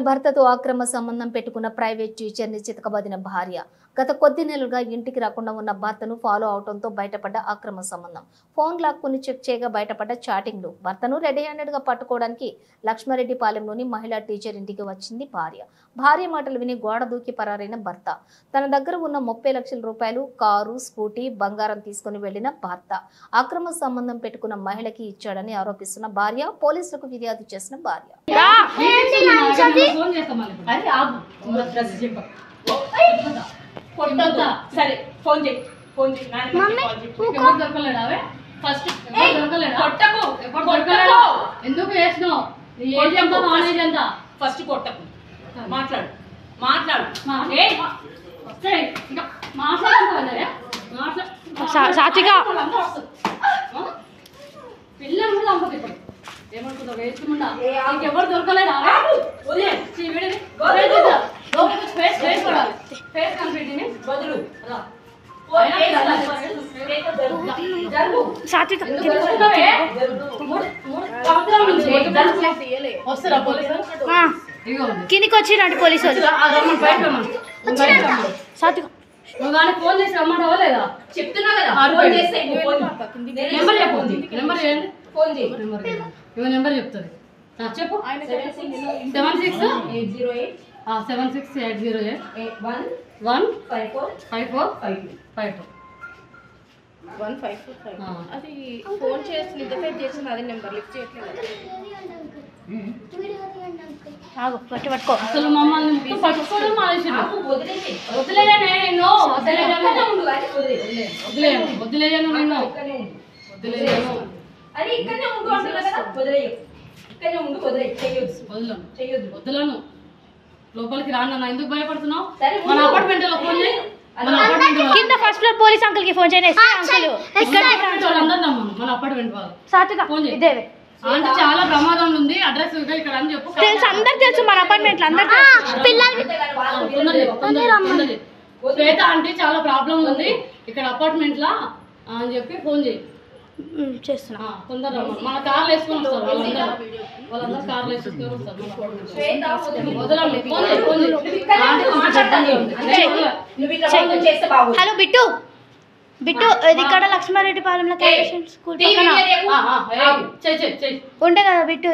భర్తతో అక్రమ సంబంధం పెట్టుకున్న ప్రైవేట్ టీచర్ని చితకబదిన భార్య. గత కొద్ది నెలలుగా ఇంటికి రాకుండా ఉన్న భర్తను ఫాలో అవడంతో బయటపడ్డ అక్రమ సంబంధం. ఫోన్ లాక్కుని చెక్ చేయగా బయటపడ్డ చాటింగ్లు. భర్తను రెడీ హ్యాండెడ్ గా పట్టుకోవడానికి లక్ష్మారెడ్డిపాలెంలోని మహిళా టీచర్ ఇంటికి వచ్చింది భార్య. భార్య మాటలు విని గోడ దూకి పరారైన భర్త. తన దగ్గర ఉన్న 30 లక్షల రూపాయలు, కారు, స్కూటీ, బంగారం తీసుకుని వెళ్లిన భర్త అక్రమ సంబంధం పెట్టుకున్న మహిళకి ఇచ్చాడని ఆరోపిస్తున్న భార్య, పోలీసులకు ఫిర్యాదు చేసిన భార్య. సరే ఫోన్ చేయి ఫోన్ చేయి ఎందుకు చేసినావు ఫస్ట్ కొట్టకు మాట్లాడు మాట్లాడు సాత్విక పిల్లలు కూడా నమ్మదు ఇప్పుడు ఏమనుకుంటా వేసుకుంటా ఎవరు దొరకలేదా కిందికి వచ్చినట్టు పోలీసు నువ్వు కానీ ఫోన్ చేసి రమ్మంటావా లేదా చెప్తున్నా కదా నెంబర్ చెప్పండి నెంబర్ చేయండి ఫోన్ చేయి నెంబర్ చెప్తుంది చెప్పు 7680815452 అది ఫోన్ చేసి నిద్రపై చేసిన అదే నెంబర్ లిఫ్ట్ చేయట్లేదు. పట్టుకో అసలు మమ్మల్ని పట్టుకోవడం వదిలేయను నేను వదిలేయను నేను వదిలేయను అది ఇక్కడనే ఉండు అంటున్నా కదా వదిలేయు ఇక్కడనే ఉండు చెయ్యొద్దు వదలను లోపలికి రాను ఎందుకు భయపడుతున్నావు మన అపార్ట్మెంట్ లో ఫోన్ చేయి కింద ఫస్ట్ ఫ్లోర్ పోలీస్ అంకుల్ కి ఫోన్ చేయండి మన అపార్ట్మెంట్ వాళ్ళు ఫోన్ చేయి అంటే చాలా ప్రమాదం ఉంది అడ్రస్ ఇక్కడ అని చెప్పు తెలుసు అందరు తెలుసు మన అపార్ట్మెంట్ లో అందరు శ్వేత అంటే చాలా ప్రాబ్లం ఉంది ఇక్కడ అపార్ట్మెంట్ లా అని చెప్పి ఫోన్ చేయి చేస్తున్నా తొందరగా మన కార్లు వేసుకొని వస్తారు వాళ్ళందరూ కార్లు వేసుకొని వస్తారు హలో బిట్టు బిట్టు ఇది ఇక్కడ లక్ష్మారెడ్డిపాలెంలో స్కూల్ ఉండే కదా బిట్టు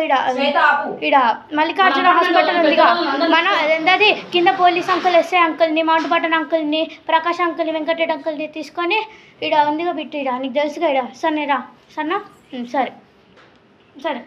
ఇడ మల్లికార్జున హాస్పిటల్ ఉందిగా మన అదేంటది కింద పోలీస్ అంకుల్ ఎస్ఐ అంకుల్ని మౌంట్ బటన్ అంకుల్ని ప్రకాష్ అంకుల్ని వెంకటరెడ్డి అంకుల్ని తీసుకొని ఇడ ఉందిగా బిట్టు ఇడ నీకు తెలుసుగా ఇడ సరేరా సరేనా సరే సరే